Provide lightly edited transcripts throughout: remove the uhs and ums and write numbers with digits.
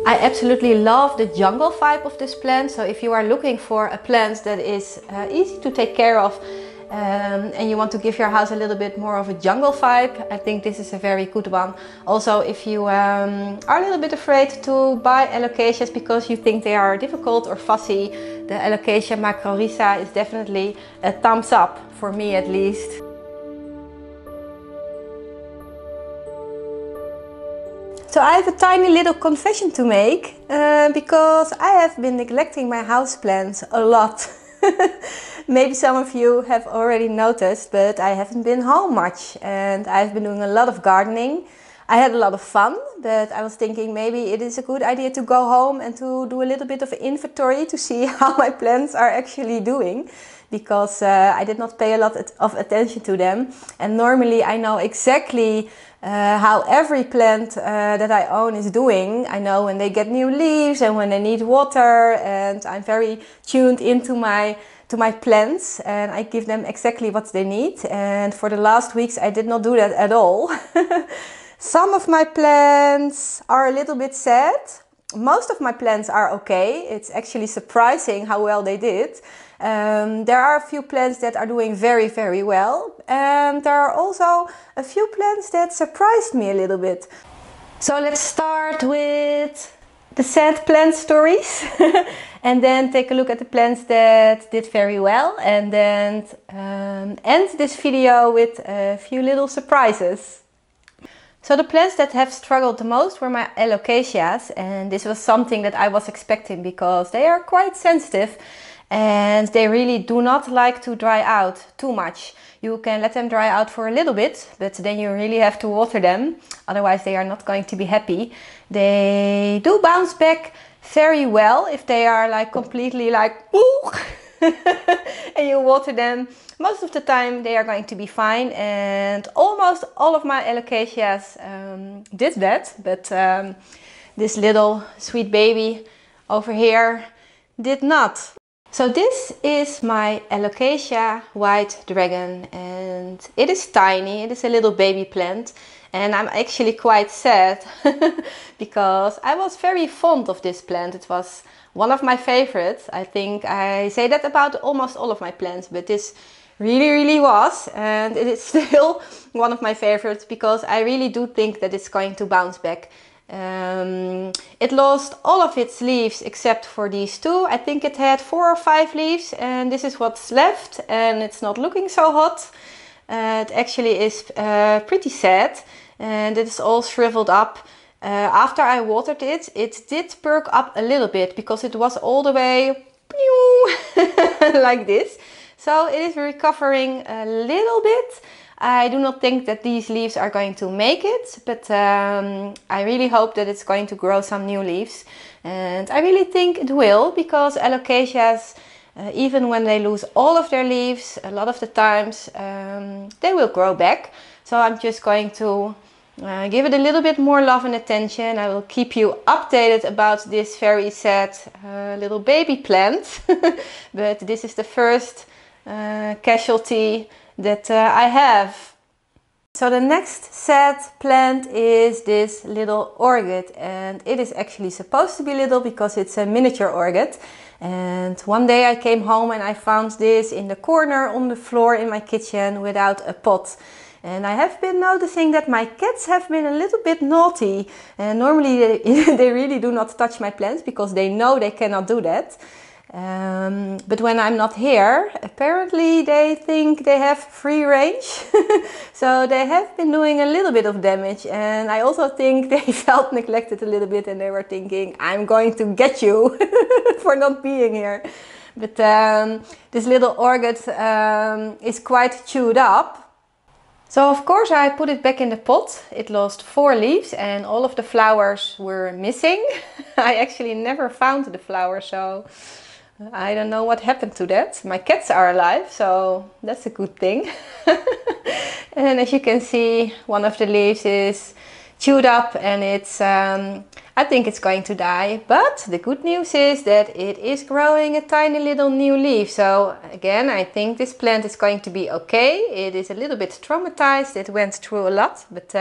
I absolutely love the jungle vibe of this plant. So if you are looking for a plant that is easy to take care of and you want to give your house a little bit more of a jungle vibe, I think this is a very good one. Also, if you are a little bit afraid to buy allocations because you think they are difficult or fussy, the Allocation macrorrhiza is definitely a thumbs up, for me at least. So I have a tiny little confession to make because I have been neglecting my houseplants a lot. Maybe some of you have already noticed, but I haven't been home much and I've been doing a lot of gardening. I had a lot of fun, but I was thinking maybe it is a good idea to go home and to do a little bit of an inventory to see how my plants are actually doing, because I did not pay a lot of attention to them. And normally I know exactly how every plant that I own is doing. I know when they get new leaves and when they need water, and I'm very tuned into my plants and I give them exactly what they need. And for the last weeks I did not do that at all. Some of my plants are a little bit sad. Most of my plants are okay. It's actually surprising how well they did. There are a few plants that are doing very, very well. And there are also a few plants that surprised me a little bit. So let's start with the sad plant stories. And then take a look at the plants that did very well. And then end this video with a few little surprises. So the plants that have struggled the most were my alocasias, and this was something that I was expecting because they are quite sensitive and they really do not like to dry out too much. You can let them dry out for a little bit, but then you really have to water them, otherwise they are not going to be happy. They do bounce back very well if they are like completely like ooh, and you water them. Most of the time they are going to be fine, and almost all of my alocasias did that, but this little sweet baby over here did not. So this is my Allocacia White Dragon, and it is tiny, it is a little baby plant, and I'm actually quite sad because I was very fond of this plant. It was one of my favorites. I think I say that about almost all of my plants, but this really was, and it is still one of my favorites because I really do think that it's going to bounce back. It lost all of its leaves except for these two. I think it had 4 or 5 leaves, and this is what's left, and it's not looking so hot. It actually is pretty sad, and it is all shriveled up. After I watered it, it did perk up a little bit because it was all the way like this. So it is recovering a little bit. I do not think that these leaves are going to make it, but I really hope that it's going to grow some new leaves. And I really think it will, because alocasias, even when they lose all of their leaves, a lot of the times they will grow back. So I'm just going to give it a little bit more love and attention. I will keep you updated about this very sad little baby plant. But this is the first casualty that I have. So the next sad plant is this little orchid, and it is actually supposed to be little because it's a miniature orchid. And one day I came home and I found this in the corner on the floor in my kitchen without a pot. And I have been noticing that my cats have been a little bit naughty. And normally they really do not touch my plants because they know they cannot do that. But when I'm not here, apparently they think they have free range. So they have been doing a little bit of damage, and I also think they felt neglected a little bit and they were thinking, I'm going to get you for not being here. But this little orchid is quite chewed up. So of course I put it back in the pot. It lost 4 leaves and all of the flowers were missing. I actually never found the flowers, so I don't know what happened to that. My cats are alive, so that's a good thing. And as you can see, one of the leaves is chewed up and it's, I think it's going to die. But the good news is that it is growing a tiny little new leaf. So again, I think this plant is going to be okay. It is a little bit traumatized. It went through a lot, but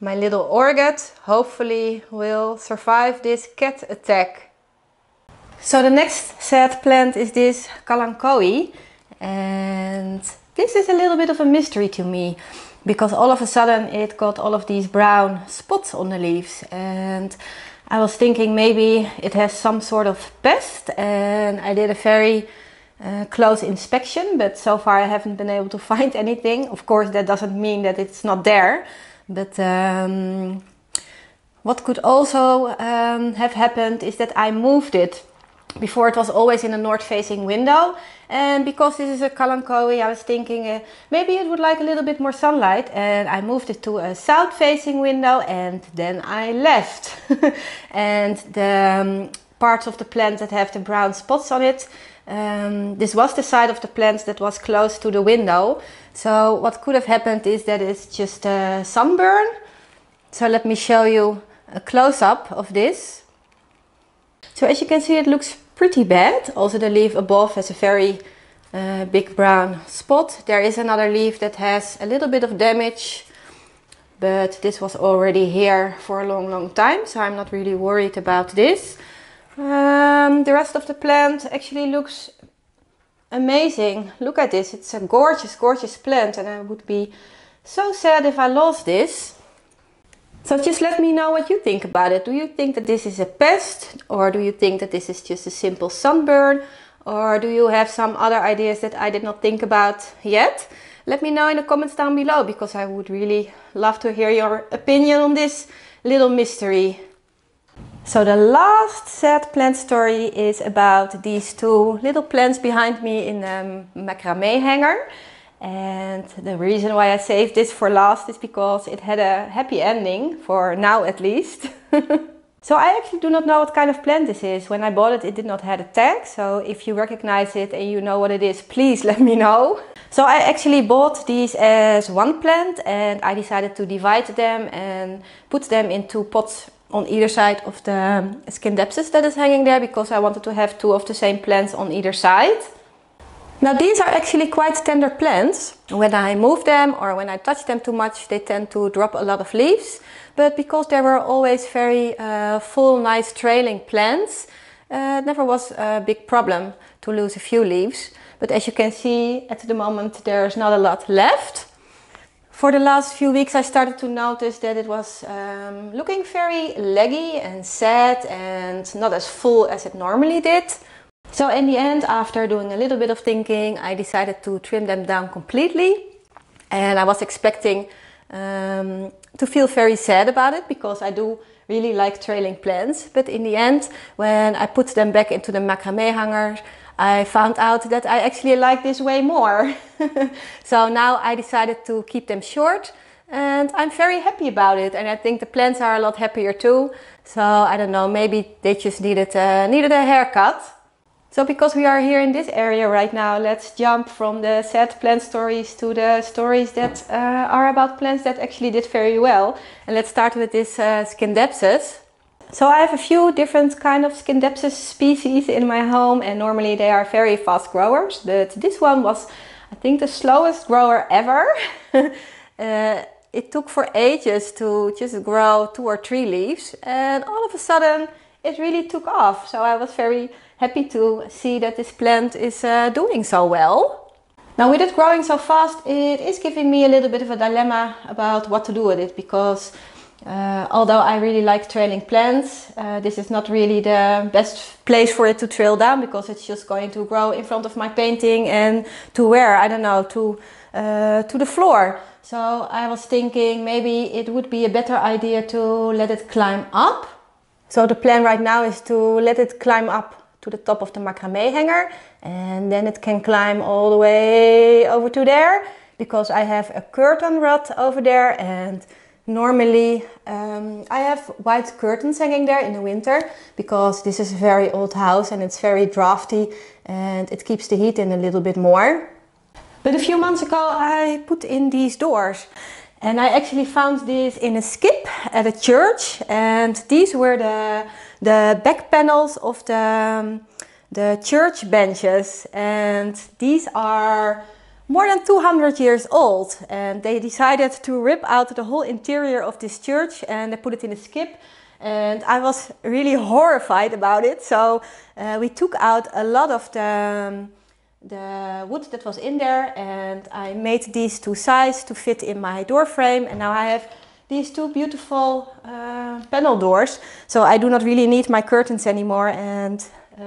My little orchid hopefully will survive this cat attack. So the next sad plant is this kalanchoe, and this is a little bit of a mystery to me because all of a sudden it got all of these brown spots on the leaves, and I was thinking maybe it has some sort of pest, and I did a very close inspection, but so far I haven't been able to find anything. Of course that doesn't mean that it's not there, but what could also have happened is that I moved it. Before it was always in a north-facing window, and because this is a kalanchoe, I was thinking maybe it would like a little bit more sunlight, and I moved it to a south-facing window, and then I left. And the parts of the plant that have the brown spots on it, this was the side of the plant that was close to the window. So what could have happened is that it's just a sunburn. So let me show you a close-up of this. So as you can see, it looks pretty bad. Also the leaf above has a very big brown spot. There is another leaf that has a little bit of damage, but this was already here for a long time, so I'm not really worried about this. The rest of the plant actually looks amazing. Look at this, it's a gorgeous plant, and I would be so sad if I lost this. So just let me know what you think about it. Do you think that this is a pest, or do you think that this is just a simple sunburn, or do you have some other ideas that I did not think about yet? Let me know in the comments down below, because I would really love to hear your opinion on this little mystery. So the last sad plant story is about these two little plants behind me in a macrame hanger. And the reason why I saved this for last is because it had a happy ending, for now at least. So I actually do not know what kind of plant this is. When I bought it, it did not have a tag. So if you recognize it and you know what it is, please let me know. So I actually bought these as one plant, and I decided to divide them and put them in two pots on either side of the scindapsus that is hanging there, because I wanted to have two of the same plants on either side. Now these are actually quite tender plants. When I move them or when I touch them too much, they tend to drop a lot of leaves. But because they were always very full, nice trailing plants, it never was a big problem to lose a few leaves. But as you can see, at the moment there's not a lot left. For the last few weeks I started to notice that it was looking very leggy and sad and not as full as it normally did. So in the end, after doing a little bit of thinking, I decided to trim them down completely. And I was expecting to feel very sad about it, because I do really like trailing plants. But in the end, when I put them back into the macrame hanger, I found out that I actually like this way more. So now I decided to keep them short, and I'm very happy about it. And I think the plants are a lot happier too. So I don't know, maybe they just needed a haircut. So because we are here in this area right now, let's jump from the sad plant stories to the stories that are about plants that actually did very well. And let's start with this scindapsus. So I have a few different kind of scindapsus species in my home, and normally they are very fast growers, but this one was, I think, the slowest grower ever. It took for ages to just grow 2 or 3 leaves, and all of a sudden it really took off. So I was very happy to see that this plant is doing so well. Now with it growing so fast, it is giving me a little bit of a dilemma about what to do with it, because although I really like trailing plants, this is not really the best place for it to trail down, because it's just going to grow in front of my painting and to where, I don't know, to the floor. So I was thinking maybe it would be a better idea to let it climb up. So the plan right now is to let it climb up to the top of the macrame hanger, and then it can climb all the way over to there, because I have a curtain rod over there, and normally I have white curtains hanging there in the winter, because this is a very old house and it's very drafty and it keeps the heat in a little bit more. But a few months ago I put in these doors, and I actually found this in a skip at a church, and these were the back panels of the church benches, and these are more than 200 years old, and they decided to rip out the whole interior of this church and they put it in a skip, and I was really horrified about it. So we took out a lot of the wood that was in there, and I made these two sides to fit in my door frame, and now I have these two beautiful panel doors, so I do not really need my curtains anymore, and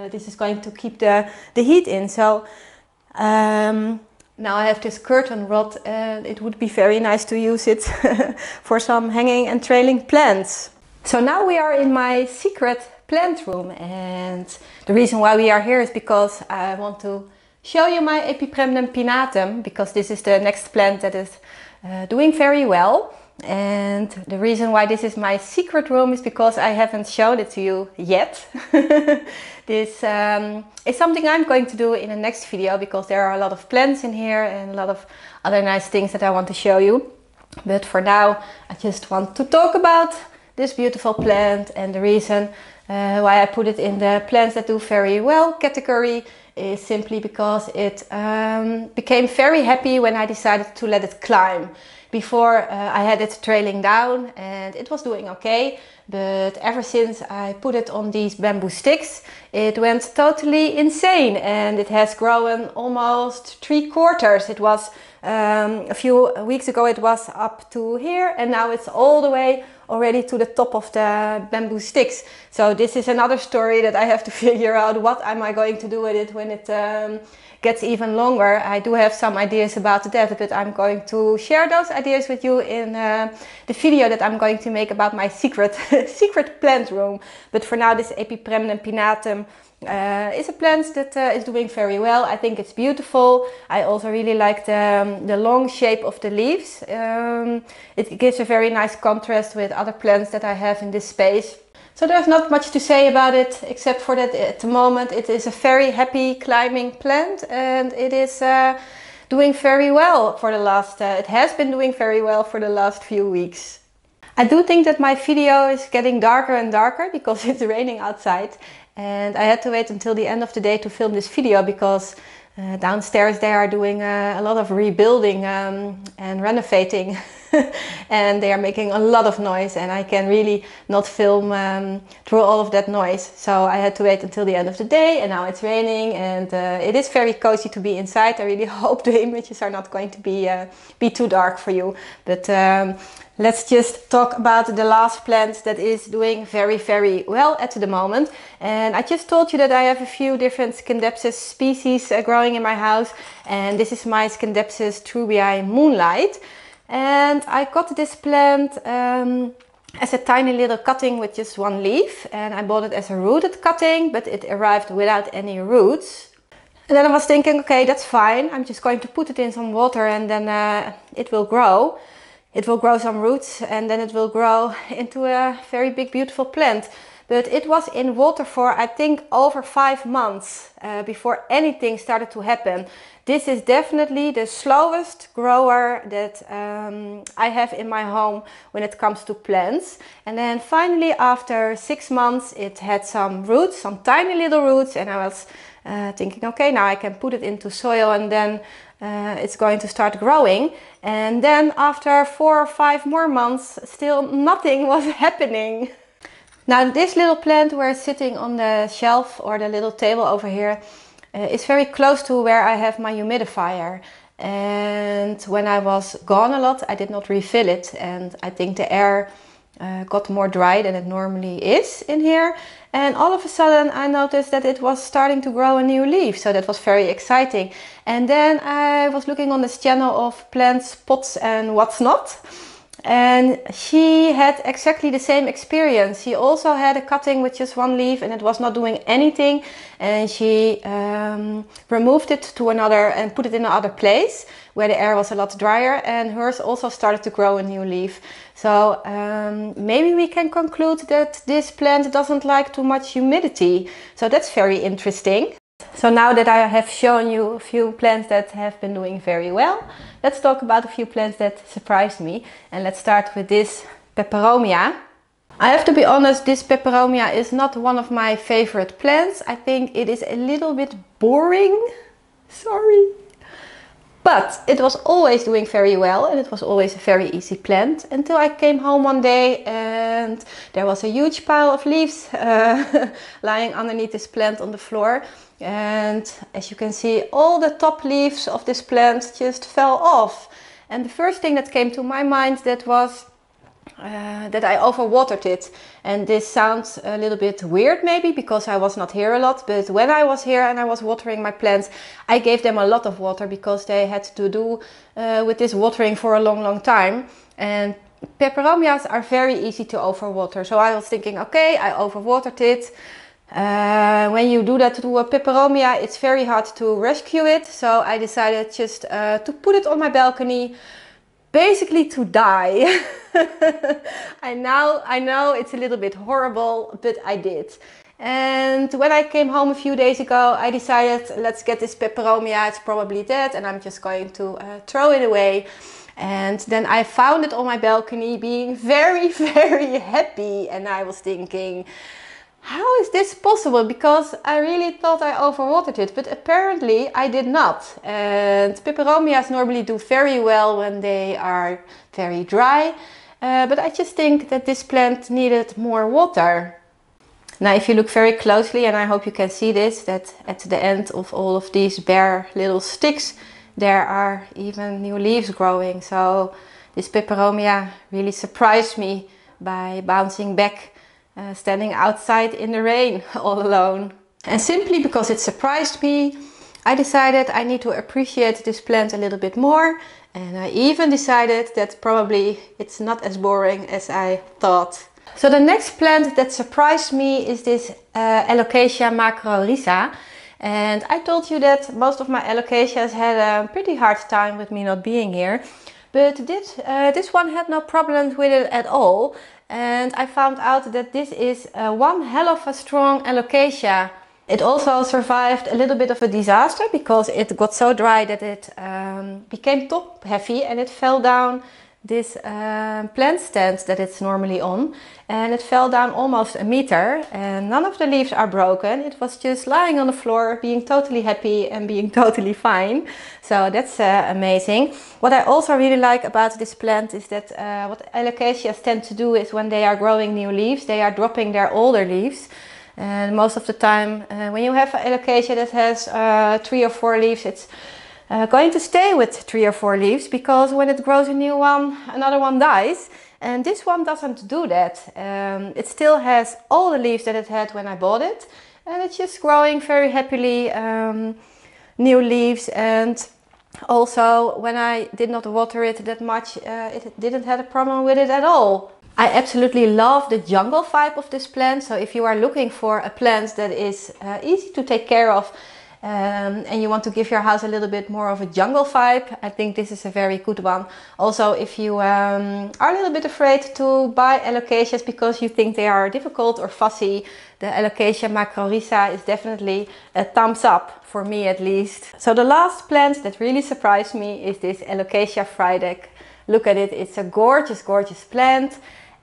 this is going to keep the heat in. So now I have this curtain rod, and it would be very nice to use it for some hanging and trailing plants. So now we are in my secret plant room, and the reason why we are here is because I want to show you my Peperomia pinatum, because this is the next plant that is doing very well. And the reason why this is my secret room is because I haven't shown it to you yet. This is something I'm going to do in the next video, because there are a lot of plants in here and a lot of other nice things that I want to show you. But for now, I just want to talk about this beautiful plant, and the reason why I put it in the plants that do very well category is simply because it became very happy when I decided to let it climb. Before I had it trailing down and it was doing okay, but ever since I put it on these bamboo sticks, it went totally insane, and it has grown almost 3/4. It was a few weeks ago it was up to here, and now it's all the way already to the top of the bamboo sticks. So this is another story that I have to figure out. What am I going to do with it when it gets even longer? I do have some ideas about that, but I'm going to share those ideas with you in the video that I'm going to make about my secret secret plant room. But for now, this Peperomia pinatum is a plant that is doing very well. I think it's beautiful. I also really like the long shape of the leaves. It gives a very nice contrast with other plants that I have in this space. So there's not much to say about it, except for that at the moment it is a very happy climbing plant, and it is doing very well for the last, it has been doing very well for the last few weeks. I do think that my video is getting darker and darker because it's raining outside, and I had to wait until the end of the day to film this video because downstairs they are doing a lot of rebuilding and renovating and they are making a lot of noise, and I can really not film through all of that noise. So I had to wait until the end of the day, and now it's raining, and it is very cozy to be inside. I really hope the images are not going to be too dark for you. But let's just talk about the last plant that is doing very, very well at the moment. And I just told you that I have a few different Scindapsus species growing in my house, and this is my Scindapsus trubii moonlight. And I got this plant as a tiny little cutting with just one leaf, and I bought it as a rooted cutting, but it arrived without any roots. And then I was thinking, okay, that's fine. I'm just going to put it in some water, and then it will grow. It will grow some roots, and then it will grow into a very big, beautiful plant. But it was in water for, I think, over 5 months before anything started to happen. This is definitely the slowest grower that I have in my home when it comes to plants. And then finally, after 6 months, it had some roots, some tiny little roots. And I was thinking, okay, now I can put it into soil, and then it's going to start growing. And then after 4 or 5 more months, still nothing was happening. Now this little plant where it's sitting on the shelf or the little table over here is very close to where I have my humidifier. And when I was gone a lot, I did not refill it, and I think the air got more dry than it normally is in here. And all of a sudden I noticed that it was starting to grow a new leaf, so that was very exciting. And then I was looking on this channel of plants, pots and what's not, and she had exactly the same experience. She also had a cutting with just one leaf and it was not doing anything, and she removed it to another and put it in another place where the air was a lot drier, and hers also started to grow a new leaf. So maybe we can conclude that this plant doesn't like too much humidity. So that's very interesting. So now that I have shown you a few plants that have been doing very well, let's talk about a few plants that surprised me. And let's start with this Peperomia. I have to be honest, this Peperomia is not one of my favorite plants. I think it is a little bit boring. Sorry. But it was always doing very well and it was always a very easy plant until I came home one day and there was a huge pile of leaves lying underneath this plant on the floor. And as you can see, all the top leaves of this plant just fell off. And the first thing that came to my mind that was that I overwatered it. And this sounds a little bit weird maybe because I was not here a lot, but when I was here and I was watering my plants, I gave them a lot of water because they had to do with this watering for a long time. And peperomias are very easy to overwater. So I was thinking, okay, I overwatered it. When you do that to a peperomia, it's very hard to rescue it. So I decided just to put it on my balcony, basically to die. I know it's a little bit horrible, but I did. And when I came home a few days ago, I decided, let's get this peperomia, it's probably dead and I'm just going to throw it away. And then I found it on my balcony being very happy, and I was thinking, how is this possible? Because I really thought I overwatered it, but apparently I did not. And peperomias normally do very well when they are very dry. But I just think that this plant needed more water. Now if you look very closely, and I hope you can see this, that at the end of all of these bare little sticks, there are even new leaves growing. So this peperomia really surprised me by bouncing back. Standing outside in the rain all alone. And simply because it surprised me, I decided I need to appreciate this plant a little bit more. And I even decided that probably it's not as boring as I thought. So the next plant that surprised me is this Allocation macrorhiza. And I told you that most of my alocasias had a pretty hard time with me not being here. But this one had no problems with it at all. And I found out that this is one hell of a strong alocasia. It also survived a little bit of a disaster because it got so dry that it became top heavy and it fell down this plant stand that it's normally on. And it fell down almost a meter and none of the leaves are broken. It was just lying on the floor being totally happy and being totally fine. So that's amazing. What I also really like about this plant is that what alocasias tend to do is when they are growing new leaves, they are dropping their older leaves. And most of the time when you have an alocasia that has 3 or 4 leaves, it's going to stay with 3 or 4 leaves because when it grows a new one, another one dies. And this one doesn't do that. It still has all the leaves that it had when I bought it. And it's just growing very happily new leaves. And also when I did not water it that much, it didn't have a problem with it at all. I absolutely love the jungle vibe of this plant. So if you are looking for a plant that is easy to take care of, and you want to give your house a little bit more of a jungle vibe, I think this is a very good one. Also, if you are a little bit afraid to buy alocasias because you think they are difficult or fussy, the Allocation macrorhiza is definitely a thumbs up, for me at least. So the last plant that really surprised me is this Allocation Frydek. Look at it, it's a gorgeous plant.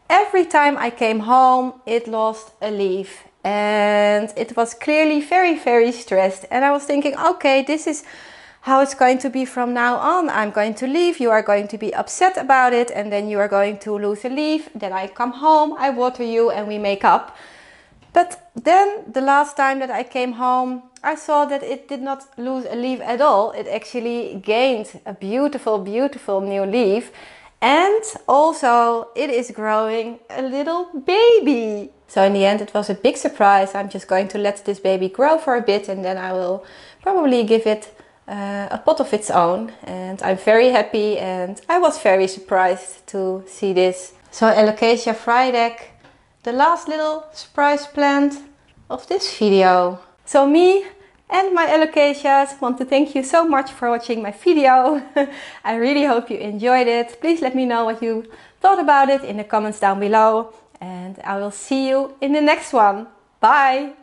Every time I came home, it lost a leaf. And it was clearly very stressed, and I was thinking, okay, this is how it's going to be from now on. I'm going to leave, you are going to be upset about it, and then you are going to lose a leaf. Then I come home, I water you and we make up. But then the last time that I came home, I saw that it did not lose a leaf at all. It actually gained a beautiful new leaf. And also it is growing a little baby. So in the end it was a big surprise. I'm just going to let this baby grow for a bit and then I will probably give it a pot of its own. And I'm very happy and I was very surprised to see this. So Allocation Frydek, the last little surprise plant of this video. So me and my alocasias want to thank you so much for watching my video. I really hope you enjoyed it. Please let me know what you thought about it in the comments down below. And I will see you in the next one. Bye!